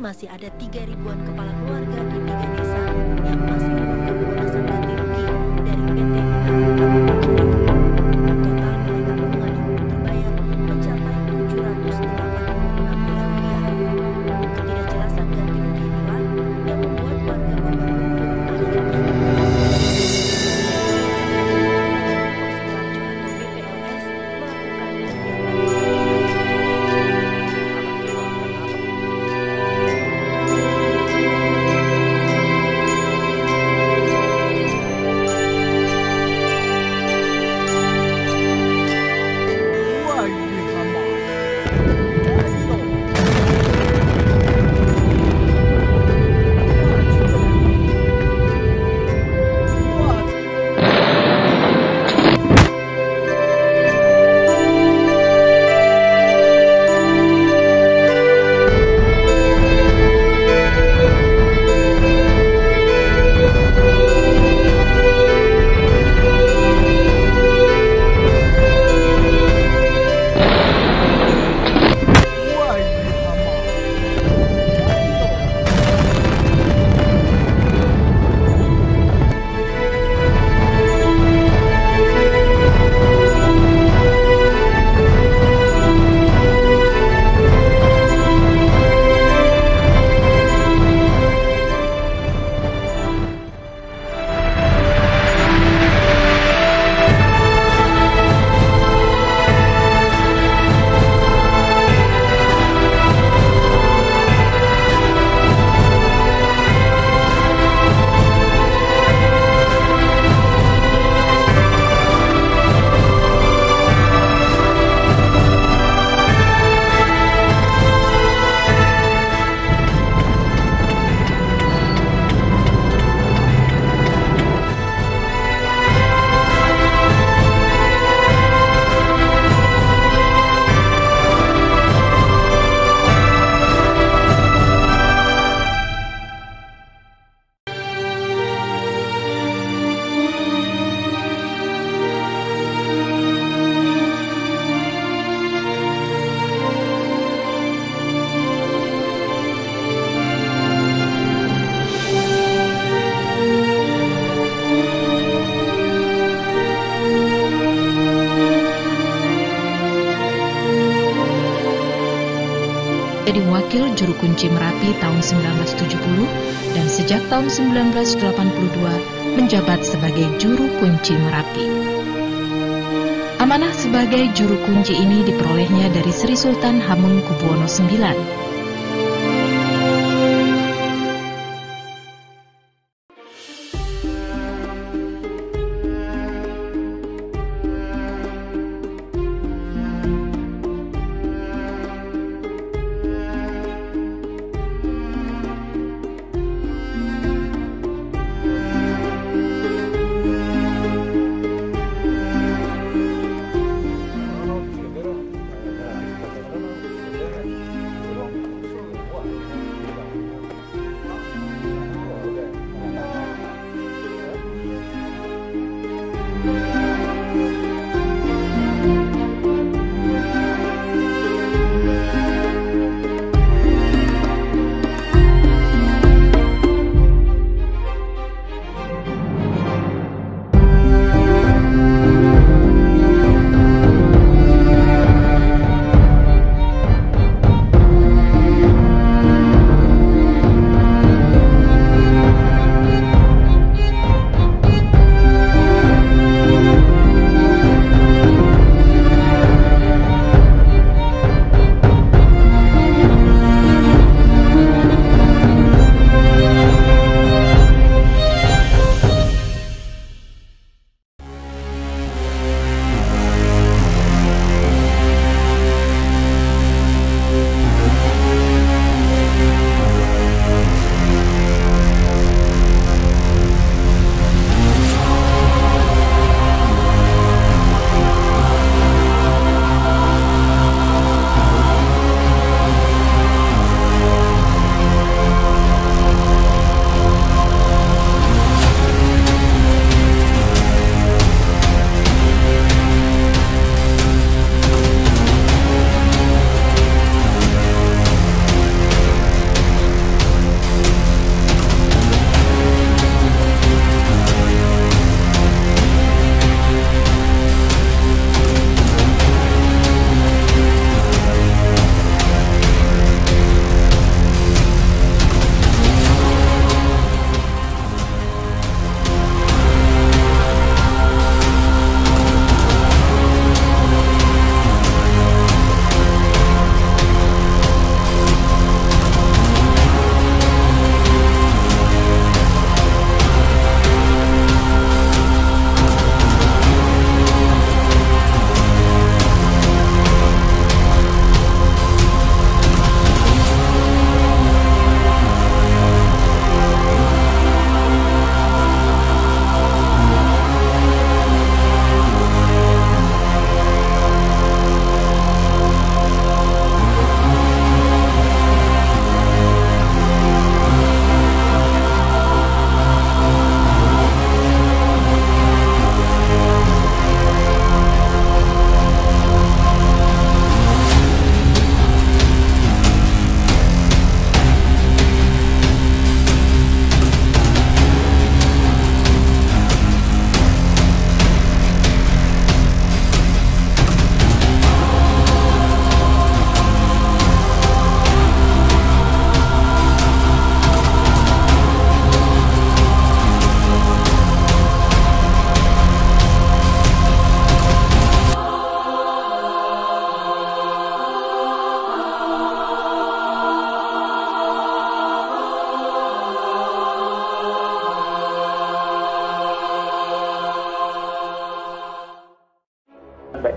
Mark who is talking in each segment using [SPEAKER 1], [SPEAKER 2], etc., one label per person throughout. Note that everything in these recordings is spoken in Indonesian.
[SPEAKER 1] masih ada 3 ribuan kepala keluarga di 3 desa yang masih menunggu pelunasan ganti rugi dari PT Total nilai tanggungan yang belum terbayar mencapai Rp786 miliar. Ketidakjelasan ganti rugi inilah yang membuat warga korban lumpur akhirnya
[SPEAKER 2] jadi wakil juru kunci Merapi tahun 1970 dan sejak tahun 1982 menjabat sebagai juru kunci Merapi. Amanah sebagai juru kunci ini diperolehnya dari Sri Sultan Hamengkubuwono IX.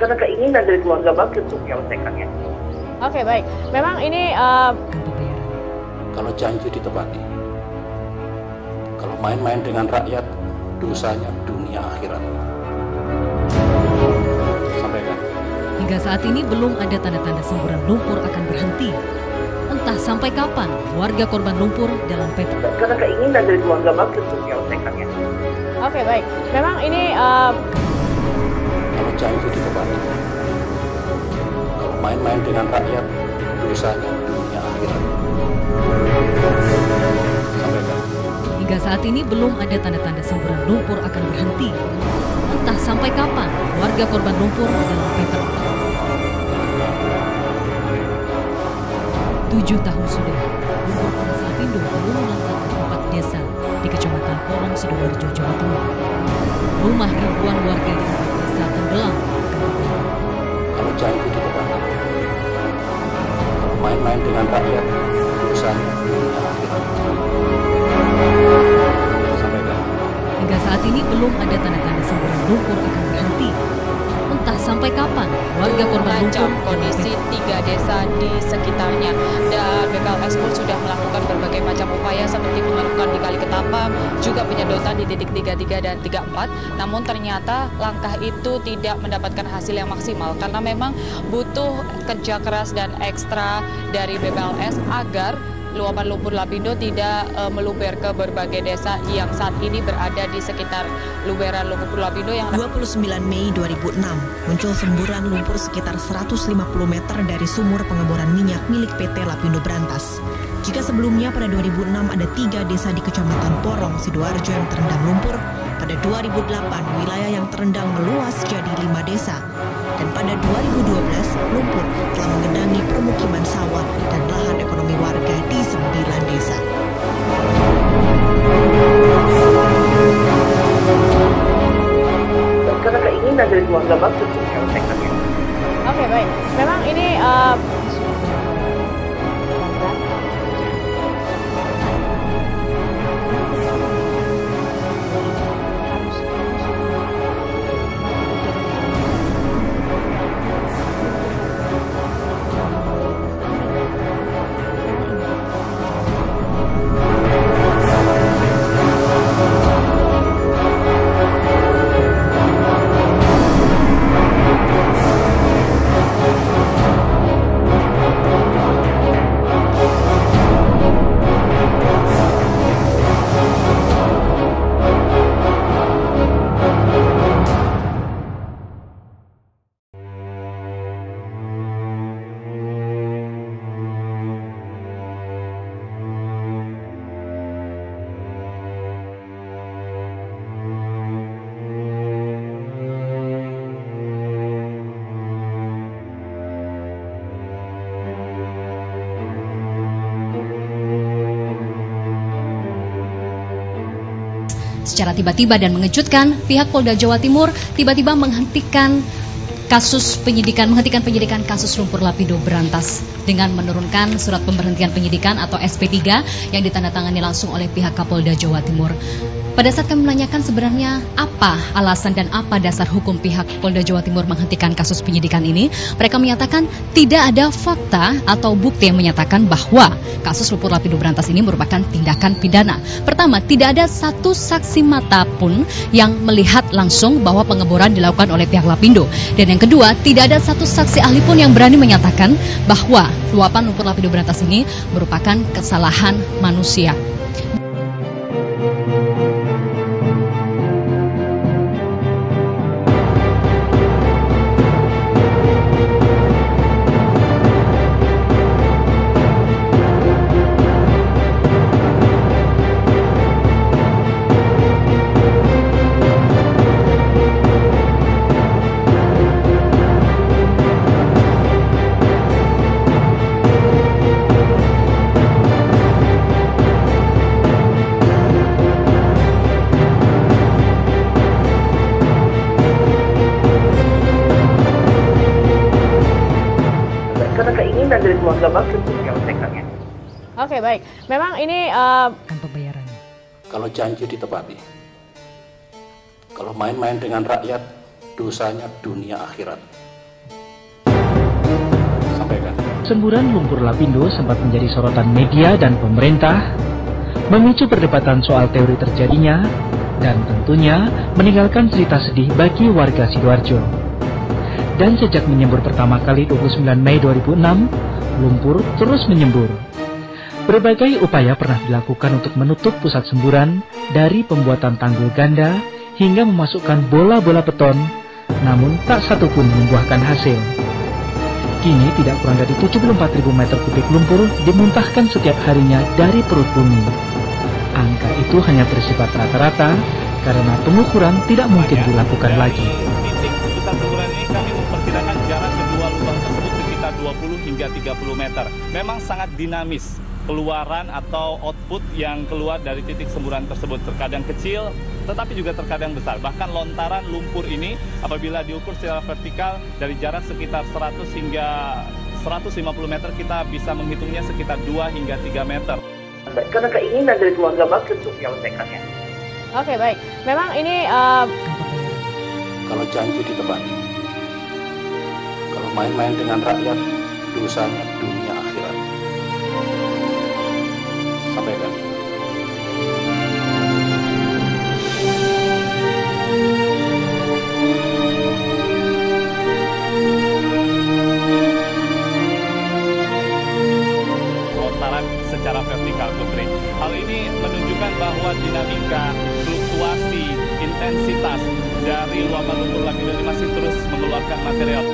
[SPEAKER 3] karena keinginan dari keluarga Bakri untuk menyelesaikannya.
[SPEAKER 4] Oke, baik. Memang ini
[SPEAKER 5] kalau janji ditepati, kalau main-main dengan rakyat, dosanya dunia akhirat. Sampaikan.
[SPEAKER 6] Hingga saat ini belum ada tanda-tanda semburan lumpur akan berhenti. Entah sampai kapan warga korban lumpur dalam PT.
[SPEAKER 3] Karena keinginan dari keluarga Bakri untuk menyelesaikannya.
[SPEAKER 4] oke, baik. Memang ini
[SPEAKER 5] Kalau janji ditepati, kalau main-main dengan rakyat, dosanya dunia akhirat. Sampaikan.
[SPEAKER 6] Hingga saat ini belum ada tanda-tanda semburan lumpur akan berhenti. Entah sampai kapan warga korban lumpur dalam PT. 7 tahun sudah, lumpur panas Lapindo belum melanda 4 desa di Kecamatan Porong, Sidoarjo, Jawa Timur. Rumah ribuan warga di 4 desa tenggelam.
[SPEAKER 5] Kalau janji ditepati, kalau main-main dengan rakyat, dosanya dunia akhirat. Sampaikan.
[SPEAKER 6] Hingga saat ini belum ada tanda-tanda semburan lumpur akan berhenti. Entah sampai kapan warga korban lumpur
[SPEAKER 7] kondisi 3 desa di sekitarnya, dan BPLS pun sudah melakukan berbagai macam upaya seperti pengerukan di Kali Ketapang, juga penyedotan di titik 33 dan 34. Namun ternyata langkah itu tidak mendapatkan hasil yang maksimal karena memang butuh kerja keras dan ekstra dari BPLS agar luapan lumpur Lapindo tidak meluber ke berbagai desa yang saat ini berada di sekitar luberan lumpur Lapindo yang
[SPEAKER 8] 29 Mei 2006, muncul semburan lumpur sekitar 150 meter dari sumur pengeboran minyak milik PT Lapindo Brantas. Jika sebelumnya pada 2006 ada 3 desa di Kecamatan Porong, Sidoarjo yang terendam lumpur, pada 2008 wilayah yang terendam meluas jadi 5 desa. Dan pada 2012, lumpur telah mengendangi permukiman sawah dan lahan ekonomi warga di 9 desa.
[SPEAKER 3] Dan karena keinginan dari keluarga Bakri untuk menyelesaikannya.
[SPEAKER 4] oke, baik. Memang ini
[SPEAKER 9] secara tiba-tiba dan mengejutkan, pihak Polda Jawa Timur tiba-tiba menghentikan penyidikan kasus lumpur Lapindo Brantas dengan menurunkan surat pemberhentian penyidikan atau SP3 yang ditandatangani langsung oleh pihak Kapolda Jawa Timur. Pada saat kami menanyakan sebenarnya apa alasan dan apa dasar hukum pihak Polda Jawa Timur menghentikan kasus penyidikan ini, mereka menyatakan tidak ada fakta atau bukti yang menyatakan bahwa kasus lumpur Lapindo Brantas ini merupakan tindakan pidana. Pertama, tidak ada satu saksi mata pun yang melihat langsung bahwa pengeboran dilakukan oleh pihak Lapindo. Dan yang kedua, tidak ada satu saksi ahli pun yang berani menyatakan bahwa luapan lumpur Lapindo Brantas ini merupakan kesalahan manusia.
[SPEAKER 3] Karena keinginan dari keluarga Bakri untuk menyelesaikannya.
[SPEAKER 4] oke, baik. Memang ini
[SPEAKER 6] pembayaran.
[SPEAKER 5] Kalau janji ditepati, kalau main-main dengan rakyat, dosanya dunia akhirat. Sampaikan.
[SPEAKER 10] Semburan lumpur lapindo sempat menjadi sorotan media dan pemerintah, memicu perdebatan soal teori terjadinya, dan tentunya meninggalkan cerita sedih bagi warga Sidoarjo. Dan sejak menyembur pertama kali 29 Mei 2006, lumpur terus menyembur. Berbagai upaya pernah dilakukan untuk menutup pusat semburan, dari pembuatan tanggul ganda hingga memasukkan bola-bola beton, namun tak satu pun membuahkan hasil. Kini tidak kurang dari 74.000 meter kubik lumpur dimuntahkan setiap harinya dari perut bumi. Angka itu hanya bersifat rata-rata karena pengukuran tidak mungkin dilakukan lagi.
[SPEAKER 11] Titik pusat semburan ini kami memperkirakan jarak kedua lubang tersebut sekitar 20 hingga 30 meter. Memang sangat dinamis. Keluaran atau output yang keluar dari titik semburan tersebut terkadang kecil, tetapi juga terkadang besar. Bahkan lontaran lumpur ini apabila diukur secara vertikal dari jarak sekitar 100 hingga 150 meter, kita bisa menghitungnya sekitar 2 hingga 3 meter.
[SPEAKER 3] Karena keinginan dari keluarga Bakri untuk menyelesaikannya.
[SPEAKER 4] Oke, baik. Memang ini
[SPEAKER 5] Kalau janji ditepati, kalau main-main dengan rakyat, dosanya dunia akhirat. Sampaikan.
[SPEAKER 11] Lontaran secara vertikal, Putri. Hal ini menunjukkan bahwa dinamika, fluktuasi, intensitas dari luapan lumpur lapindo ini masih terus mengeluarkan material.